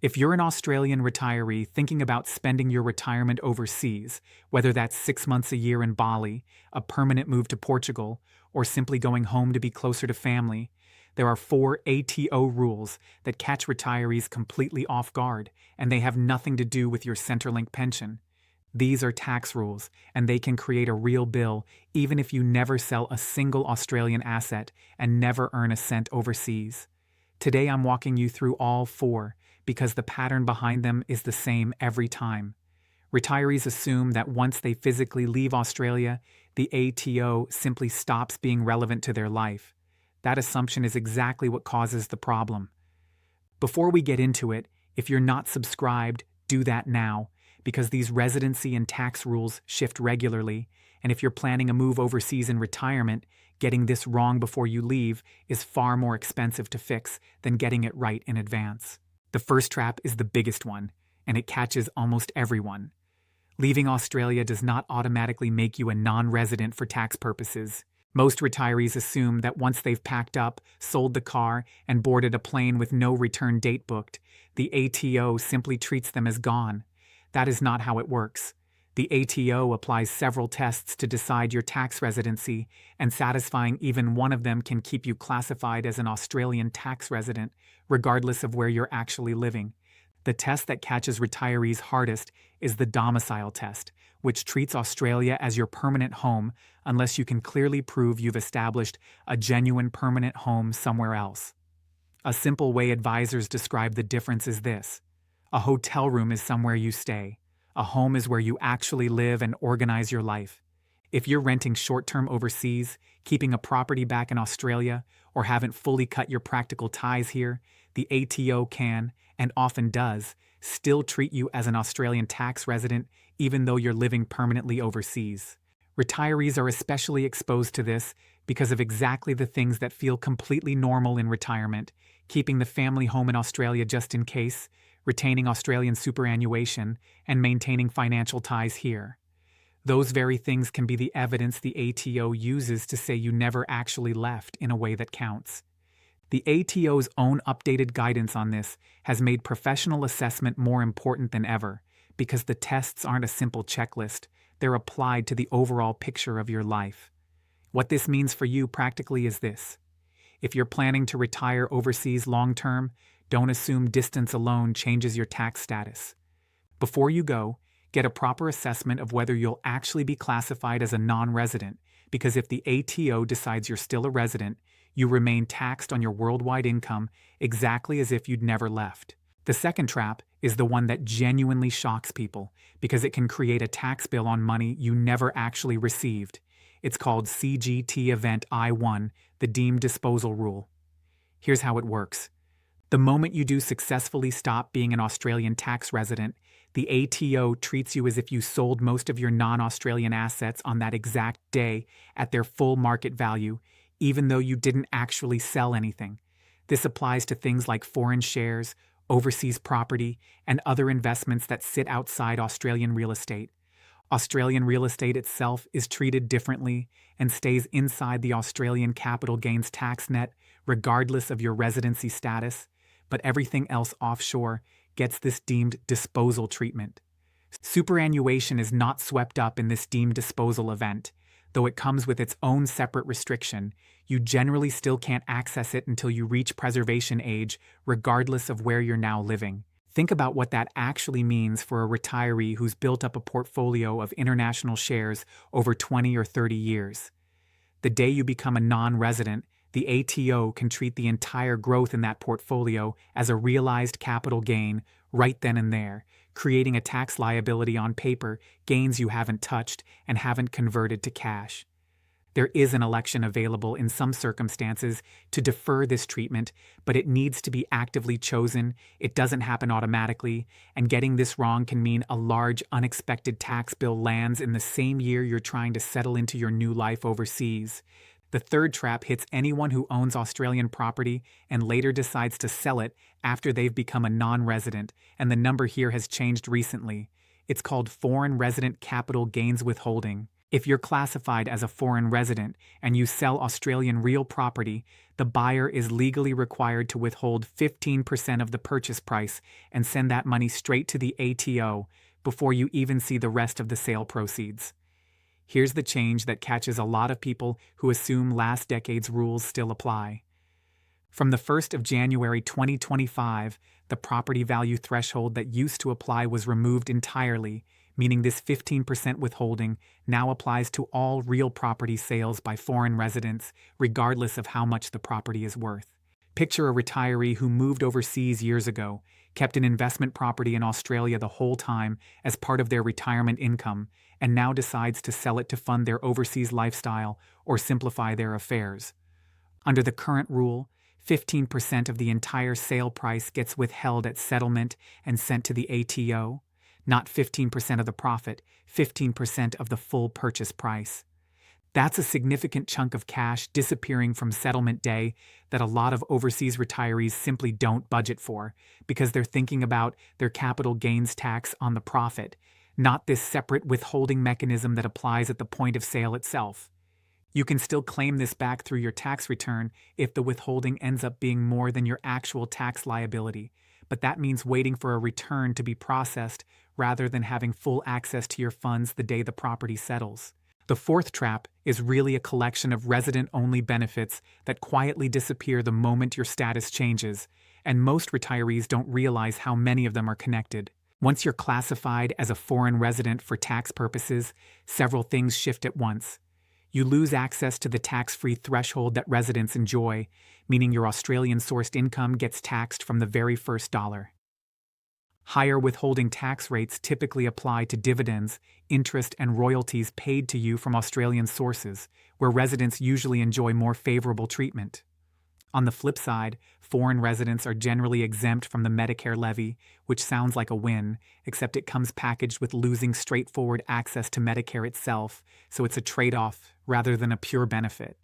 If you're an Australian retiree thinking about spending your retirement overseas, whether that's 6 months a year in Bali, a permanent move to Portugal, or simply going home to be closer to family, there are 4 ATO rules that catch retirees completely off guard, and they have nothing to do with your Centrelink pension. These are tax rules, and they can create a real bill even if you never sell a single Australian asset and never earn a cent overseas. Today I'm walking you through all 4 because the pattern behind them is the same every time. Retirees assume that once they physically leave Australia, the ATO simply stops being relevant to their life. That assumption is exactly what causes the problem. Before we get into it, if you're not subscribed, do that now, because these residency and tax rules shift regularly, and if you're planning a move overseas in retirement, getting this wrong before you leave is far more expensive to fix than getting it right in advance. The first trap is the biggest one, and it catches almost everyone. Leaving Australia does not automatically make you a non-resident for tax purposes. Most retirees assume that once they've packed up, sold the car, and boarded a plane with no return date booked, the ATO simply treats them as gone. That is not how it works. The ATO applies several tests to decide your tax residency, and satisfying even one of them can keep you classified as an Australian tax resident, regardless of where you're actually living. The test that catches retirees hardest is the domicile test, which treats Australia as your permanent home unless you can clearly prove you've established a genuine permanent home somewhere else. A simple way advisors describe the difference is this: a hotel room is somewhere you stay. A home is where you actually live and organize your life. If you're renting short-term overseas, keeping a property back in Australia, or haven't fully cut your practical ties here, the ATO can, and often does, still treat you as an Australian tax resident even though you're living permanently overseas. Retirees are especially exposed to this because of exactly the things that feel completely normal in retirement: keeping the family home in Australia just in case, retaining Australian superannuation, and maintaining financial ties here. Those very things can be the evidence the ATO uses to say you never actually left in a way that counts. The ATO's own updated guidance on this has made professional assessment more important than ever, because the tests aren't a simple checklist, they're applied to the overall picture of your life. What this means for you practically is this: if you're planning to retire overseas long-term, don't assume distance alone changes your tax status. Before you go, get a proper assessment of whether you'll actually be classified as a non-resident, because if the ATO decides you're still a resident, you remain taxed on your worldwide income exactly as if you'd never left. The second trap is the one that genuinely shocks people, because it can create a tax bill on money you never actually received. It's called CGT Event I-1, the Deemed Disposal Rule. Here's how it works. The moment you do successfully stop being an Australian tax resident, the ATO treats you as if you sold most of your non-Australian assets on that exact day at their full market value, even though you didn't actually sell anything. This applies to things like foreign shares, overseas property, and other investments that sit outside Australian real estate. Australian real estate itself is treated differently and stays inside the Australian capital gains tax net regardless of your residency status, but everything else offshore gets this deemed disposal treatment. Superannuation is not swept up in this deemed disposal event. Though it comes with its own separate restriction, you generally still can't access it until you reach preservation age, regardless of where you're now living. Think about what that actually means for a retiree who's built up a portfolio of international shares over 20 or 30 years. The day you become a non-resident, the ATO can treat the entire growth in that portfolio as a realized capital gain right then and there, creating a tax liability on paper, gains you haven't touched and haven't converted to cash. There is an election available in some circumstances to defer this treatment, but it needs to be actively chosen. It doesn't happen automatically, and getting this wrong can mean a large unexpected tax bill lands in the same year you're trying to settle into your new life overseas. The third trap hits anyone who owns Australian property and later decides to sell it after they've become a non-resident, and the number here has changed recently. It's called foreign resident capital gains withholding. If you're classified as a foreign resident and you sell Australian real property, the buyer is legally required to withhold 15% of the purchase price and send that money straight to the ATO before you even see the rest of the sale proceeds. Here's the change that catches a lot of people who assume last decade's rules still apply. From the 1st of January 2025, the property value threshold that used to apply was removed entirely, meaning this 15% withholding now applies to all real property sales by foreign residents, regardless of how much the property is worth. Picture a retiree who moved overseas years ago, kept an investment property in Australia the whole time as part of their retirement income, and now decides to sell it to fund their overseas lifestyle or simplify their affairs. Under the current rule, 15% of the entire sale price gets withheld at settlement and sent to the ATO. Not 15% of the profit, 15% of the full purchase price. That's a significant chunk of cash disappearing from settlement day that a lot of overseas retirees simply don't budget for because they're thinking about their capital gains tax on the profit, not this separate withholding mechanism that applies at the point of sale itself. You can still claim this back through your tax return if the withholding ends up being more than your actual tax liability, but that means waiting for a return to be processed rather than having full access to your funds the day the property settles. The fourth trap is really a collection of resident-only benefits that quietly disappear the moment your status changes, and most retirees don't realize how many of them are connected. Once you're classified as a foreign resident for tax purposes, several things shift at once. You lose access to the tax-free threshold that residents enjoy, meaning your Australian-sourced income gets taxed from the very first dollar. Higher withholding tax rates typically apply to dividends, interest, and royalties paid to you from Australian sources, where residents usually enjoy more favorable treatment. On the flip side, foreign residents are generally exempt from the Medicare levy, which sounds like a win, except it comes packaged with losing straightforward access to Medicare itself, so it's a trade-off rather than a pure benefit.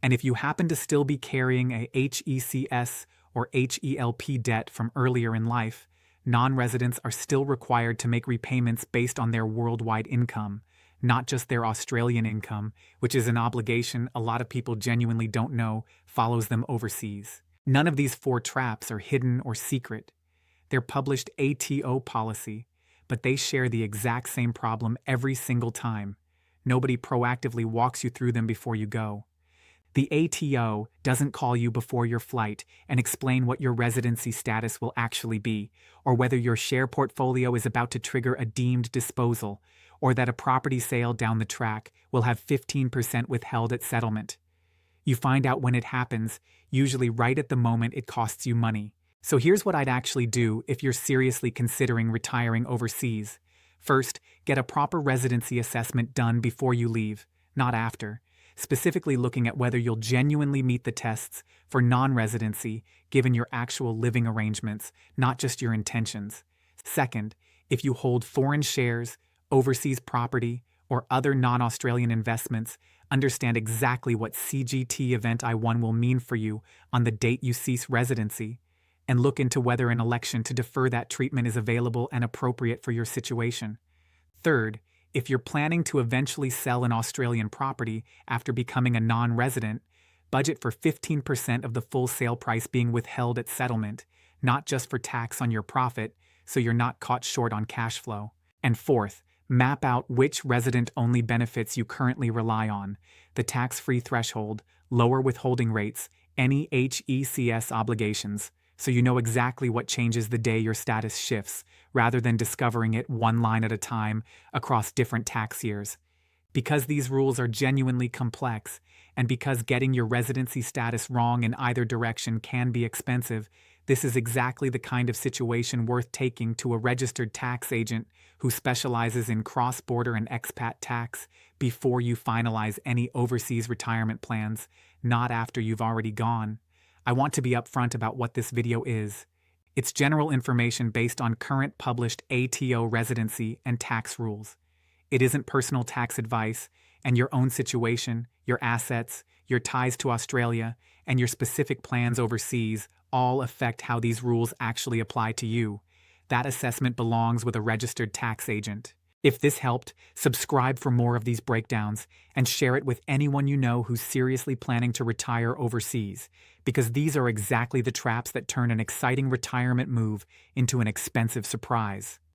And if you happen to still be carrying a HECS or HELP debt from earlier in life, non-residents are still required to make repayments based on their worldwide income, not just their Australian income, which is an obligation a lot of people genuinely don't know follows them overseas. None of these four traps are hidden or secret. They're published ATO policy, but they share the exact same problem every single time. Nobody proactively walks you through them before you go. The ATO doesn't call you before your flight and explain what your residency status will actually be, or whether your share portfolio is about to trigger a deemed disposal, or that a property sale down the track will have 15% withheld at settlement. You find out when it happens, usually right at the moment it costs you money. So here's what I'd actually do if you're seriously considering retiring overseas. First, get a proper residency assessment done before you leave, not after, specifically looking at whether you'll genuinely meet the tests for non-residency given your actual living arrangements, not just your intentions. Second, if you hold foreign shares, overseas property, or other non-Australian investments, understand exactly what CGT Event I-1 will mean for you on the date you cease residency, and look into whether an election to defer that treatment is available and appropriate for your situation. Third, if you're planning to eventually sell an Australian property after becoming a non-resident, budget for 15% of the full sale price being withheld at settlement, not just for tax on your profit, so you're not caught short on cash flow. And fourth, map out which resident-only benefits you currently rely on, the tax-free threshold, lower withholding rates, any HECS obligations, so you know exactly what changes the day your status shifts, rather than discovering it one line at a time across different tax years. Because these rules are genuinely complex, and because getting your residency status wrong in either direction can be expensive, this is exactly the kind of situation worth taking to a registered tax agent who specializes in cross-border and expat tax before you finalize any overseas retirement plans, not after you've already gone. I want to be upfront about what this video is. It's general information based on current published ATO residency and tax rules. It isn't personal tax advice, and your own situation, your assets, your ties to Australia, and your specific plans overseas all affect how these rules actually apply to you. That assessment belongs with a registered tax agent. If this helped, subscribe for more of these breakdowns and share it with anyone you know who's seriously planning to retire overseas, because these are exactly the traps that turn an exciting retirement move into an expensive surprise.